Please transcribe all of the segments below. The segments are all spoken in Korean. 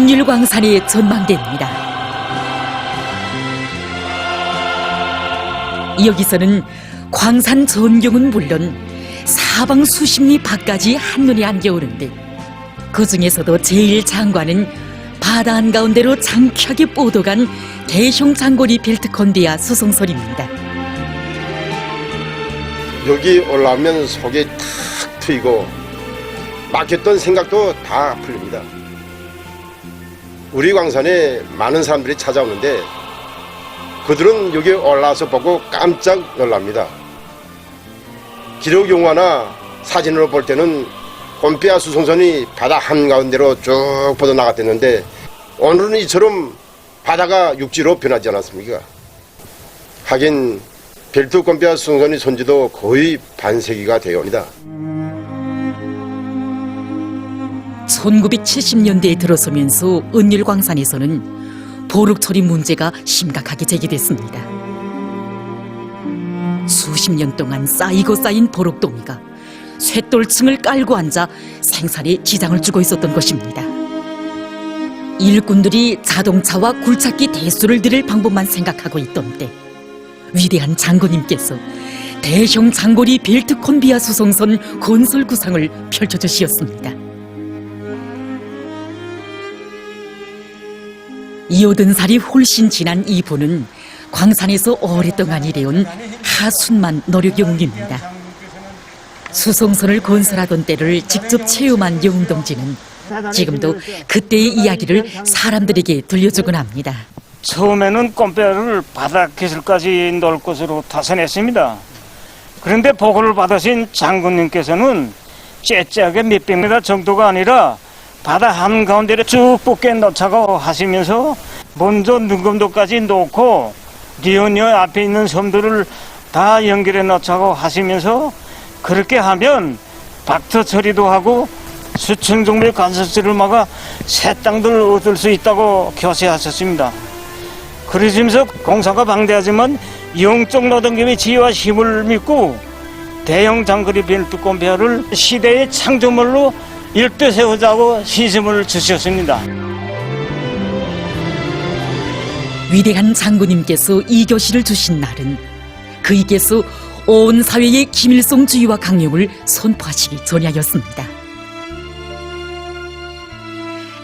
은율광산의 전망대입니다. 여기서는 광산 전경은 물론 사방 수십 리 밖까지 한눈에 안겨오는데 그 중에서도 제일 장관은 바다 한가운데로 장쾌하게 뻗어간 대형 장거리 벨트 컨베이어 수송선입니다. 여기 올라오면 속이 탁 트이고 막혔던 생각도 다 풀립니다. 우리 광산에 많은 사람들이 찾아오는데 그들은 여기 올라와서 보고 깜짝 놀랍니다. 기록 영화나 사진으로 볼 때는 꼼페아 수송선이 바다 한가운데로 쭉 뻗어나갔댔는데 오늘은 이처럼 바다가 육지로 변하지 않았습니까? 하긴 벨트 꼼페아 수송선이 손지도 거의 반세기가 되어옵니다. 1970년대에 들어서면서 은율광산에서는 보록 처리 문제가 심각하게 제기됐습니다. 수십 년 동안 쌓이고 쌓인 보록더미가 쇳돌층을 깔고 앉아 생산에 지장을 주고 있었던 것입니다. 일꾼들이 자동차와 굴착기 대수를 들일 방법만 생각하고 있던 때 위대한 장군님께서 대형 장거리 벨트 컨베이어 수송선 건설 구상을 펼쳐주시었습니다. 이어든 살이 훨씬 지난 이분은 광산에서 오랫동안 일해온 하순만 노력영웅입니다. 수송선을 건설하던 때를 직접 체험한 영웅동지는 지금도 그때의 이야기를 사람들에게 들려주곤 합니다. 처음에는 꼼페아를 바다 기술까지 넣을 것으로 타선했습니다. 그런데 보고를 받으신 장군님께서는 째째하게 몇백 미터 정도가 아니라 바다 한가운데를 쭉 뻗게 넣자고 하시면서 먼저 능검도까지 놓고 리오니어 앞에 있는 섬들을 다 연결해 넣자고 하시면서 그렇게 하면 박터 처리도 하고 수천 종류의 간섭지를 막아 새 땅들을 얻을 수 있다고 교세하셨습니다. 그러시면서 공사가 방대하지만 영적 노동경의 지혜와 힘을 믿고 대형 장거리 벨트 꼼페아를 시대의 창조물로 일대 세우자고 시심을 주셨습니다. 위대한 장군님께서 이 교시를 주신 날은 그이께서 온 사회의 김일성주의와 강령을 선포하시기 전야였습니다.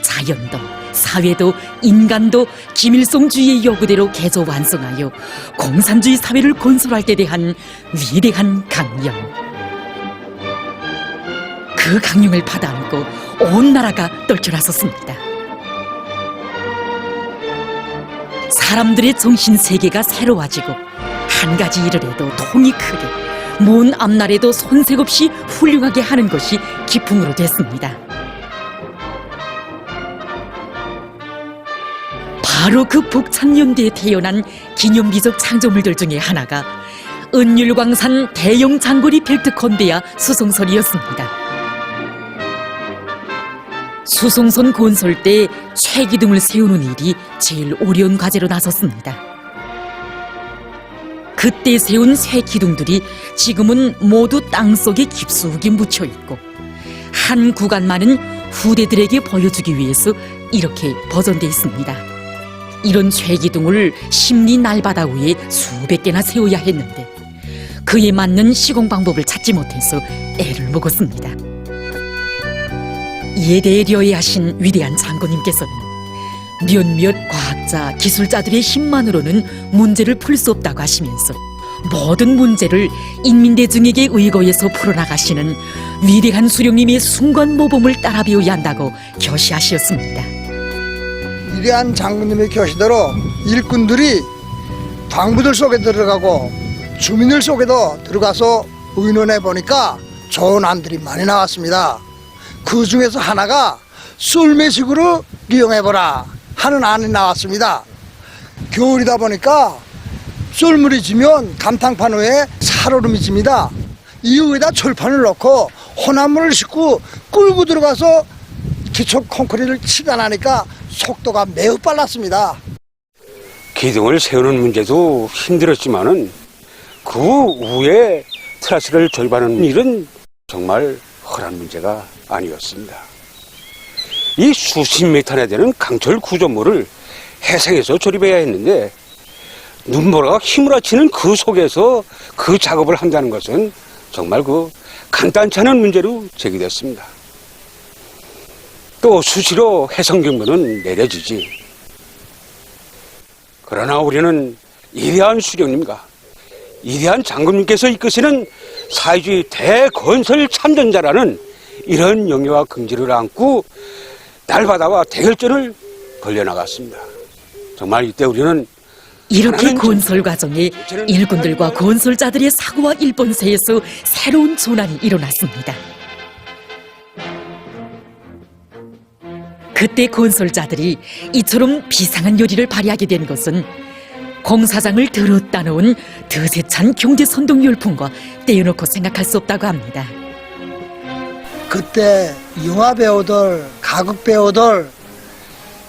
자연도 사회도 인간도 김일성주의의 요구대로 개조 완성하여 공산주의 사회를 건설할 때 대한 위대한 강령. 그 강령을 받아안고 온 나라가 떨쳐나섰습니다. 사람들의 정신세계가 새로워지고 한 가지 일을 해도 통이 크게 먼 앞날에도 손색 없이 훌륭하게 하는 것이 기풍으로 됐습니다. 바로 그 벅찬 연대에 태어난 기념비적 창조물들 중에 하나가 은율광산 대형 장거리 벨트 컨베이어 수송선이었습니다. 수송선 건설 때 쇠기둥을 세우는 일이 제일 어려운 과제로 나섰습니다. 그때 세운 쇠기둥들이 지금은 모두 땅속에 깊숙이 묻혀있고 한 구간만은 후대들에게 보여주기 위해서 이렇게 보존돼 있습니다. 이런 쇠기둥을 심리 날바다 위에 수백 개나 세워야 했는데 그에 맞는 시공 방법을 찾지 못해서 애를 먹었습니다. 이에 대해 려해하신 위대한 장군님께서는 몇몇 과학자, 기술자들의 힘만으로는 문제를 풀 수 없다고 하시면서 모든 문제를 인민대중에게 의거해서 풀어나가시는 위대한 수령님의 순간 모범을 따라 배워야 한다고 교시하셨습니다. 위대한 장군님의 교시대로 일꾼들이 당부들 속에 들어가고 주민들 속에도 들어가서 의논해 보니까 좋은 안들이 많이 나왔습니다. 그 중에서 하나가 썰매식으로 이용해보라 하는 안이 나왔습니다. 겨울이다 보니까 썰물이 지면 감탕판 위에 살얼음이 집니다. 이 위에다 철판을 넣고 혼합물을 싣고 끌고 들어가서 기초 콘크리트를 치다 나니까 속도가 매우 빨랐습니다. 기둥을 세우는 문제도 힘들었지만은 그 위에 트라스를 조립하는 일은 정말 흔한 문제가 아니었습니다. 이 수십 미터나 되는 강철 구조물을 해상에서 조립해야 했는데 눈보라가 휘몰아치는 그 속에서 그 작업을 한다는 것은 정말 그 간단치 않은 문제로 제기됐습니다. 또 수시로 해상 경보는 내려지지. 그러나 우리는 위대한 수령님과 위대한 장군님께서 이끄시는 사회주의 대건설 참전자라는 이런 영예와 긍지를 안고 날바다와 대결전을 벌려나갔습니다. 정말 이때 우리는 이렇게 건설 과정에 일꾼들과 건설자들의 사고와 일본세에서 새로운 전환이 일어났습니다. 그때 건설자들이 이처럼 비상한 요리를 발휘하게 된 것은 공사장을 들었다 놓은 드세찬 경제선동 열풍과 떼어놓고 생각할 수 없다고 합니다. 그때 영화 배우들, 가극 배우들,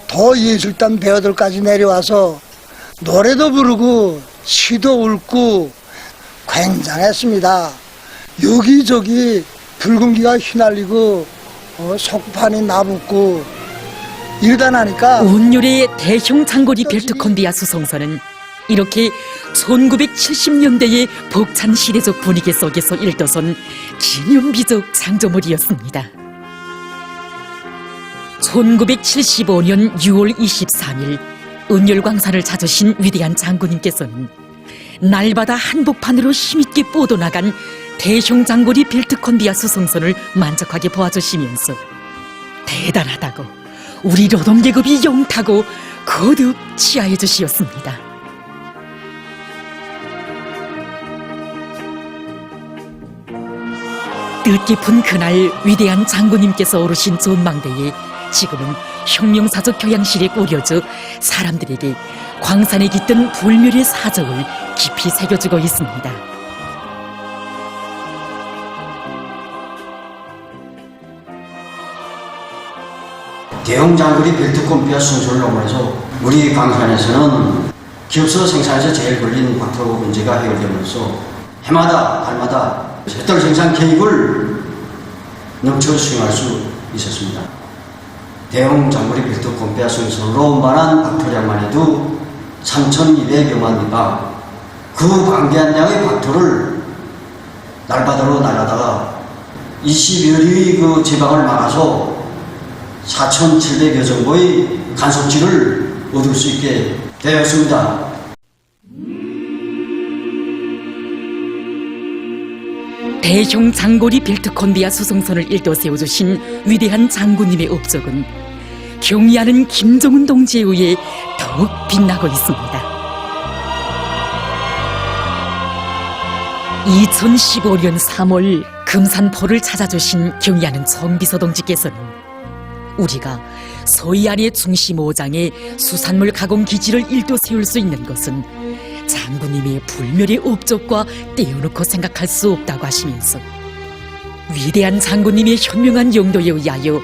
더 예술단 배우들까지 내려와서 노래도 부르고 시도 읊고 굉장했습니다. 여기저기 붉은기가 휘날리고 속판이 나붙고 이러다 나니까 온율의 대형 장거리 벨트 콤비아 수송선은 이렇게 1970년대의 벅찬 시대적 분위기 속에서 일떠선 기념비적 장조물이었습니다. 1975년 6월 23일 은열광산을 찾으신 위대한 장군님께서는 날바다 한복판으로 힘있게 뻗어나간 대형 장거리 벨트 콤비아 수송선을 만족하게 보아주시면서 대단하다고 우리 노동계급이 영타고 거듭 치하해 주시었습니다. 뜻깊은 그날 위대한 장군님께서 오르신 전망대에 지금은 혁명사적 교양실에 꾸려져 사람들에게 광산에 깃든 불멸의 사적을 깊이 새겨주고 있습니다. 대형 장거리 벨트 콤비아 순서를 넘어서 우리 광산에서는 기업서 생산에서 제일 걸린 박토 문제가 해결되면서 해마다 달마다 셋돌 생산 계획을 넘쳐 수행할 수 있었습니다. 대형 장거리 벨트 콤비아 순서로 말한 박토량만 해도 3,200여만 미방, 그 방대한 양의 박토를 날바다로 날아다가 20여 리의 그 지방을 막아서 4,700여 정도의 간섭지를 얻을 수 있게 되었습니다. 대형 장거리 벨트 콤비아 수송선을 일도 세워주신 위대한 장군님의 업적은 경의하는 김정은 동지에 의해 더욱 빛나고 있습니다. 2015년 3월 금산포를 찾아주신 경의하는 정비서 동지께서는 우리가 서해안의 중심 5장에 수산물 가공 기지를 일도 세울 수 있는 것은 장군님의 불멸의 업적과 떼어놓고 생각할 수 없다고 하시면서 위대한 장군님의 현명한 용도에 의하여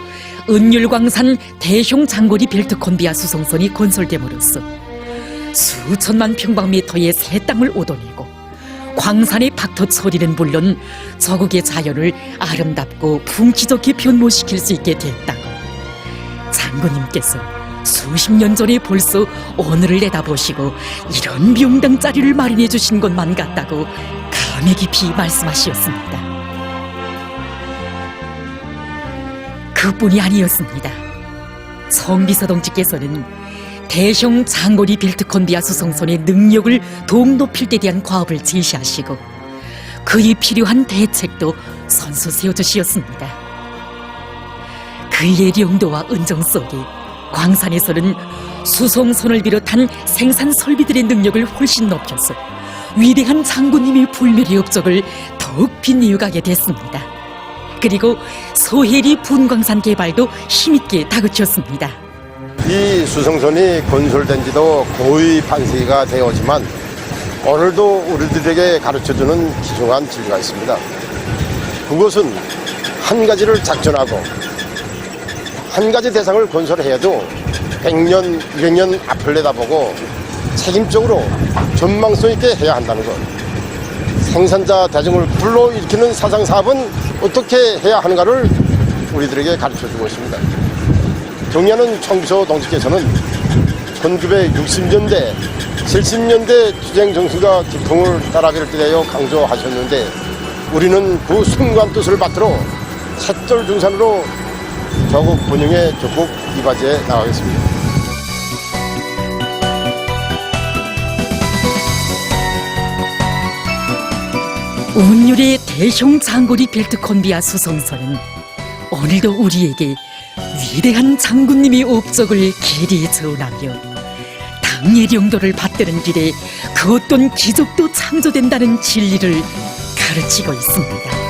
은율광산 대형 장거리 벨트 콤비아 수송선이 건설됨으로써 수천만 평방미터의 새 땅을 얻어내고 광산의 박토 처리는 물론 저국의 자연을 아름답고 풍기좋게 변모시킬 수 있게 됐다고 장군님께서 수십 년 전에 벌써 오늘을 내다보시고 이런 명당자리를 마련해 주신 것만 같다고 감회 깊이 말씀하시었습니다. 그뿐이 아니었습니다. 성비서 동지께서는 대형 장거리 벨트 콤비아 수송선의 능력을 더욱 높일 데 대한 과업을 제시하시고 그에 필요한 대책도 선수 세워주시었습니다. 그의 용도와 은정 속에 광산에서는 수송선을 비롯한 생산 설비들의 능력을 훨씬 높여서 위대한 장군님의 불멸의 업적을 더욱 빛내어가게 됐습니다. 그리고 소해리 분광산 개발도 힘있게 다그쳤습니다. 이 수송선이 건설된 지도 거의 반세기가 되었지만 오늘도 우리들에게 가르쳐주는 기중한 진리가 있습니다. 그것은 한 가지를 작전하고 한 가지 대상을 건설해도 100년, 200년 앞을 내다보고 책임적으로 전망성 있게 해야 한다는 것. 생산자 대중을 불러일으키는 사상사업은 어떻게 해야 하는가를 우리들에게 가르쳐주고 있습니다. 경의하는 청비서 동지께서는 1960년대, 70년대 투쟁 정신과 기통을 나라를 대하여 강조하셨는데 우리는 그 숭고한 뜻을 받들어 샛별 중산으로 조국 번영의 조국 이바지에 나가겠습니다. 온율의 대형 장거리 벨트 콤비아 수송선은 오늘도 우리에게 위대한 장군님의 업적을 길이 전하며 당의 영도를 받드는 길에 그 어떤 기적도 창조된다는 진리를 가르치고 있습니다.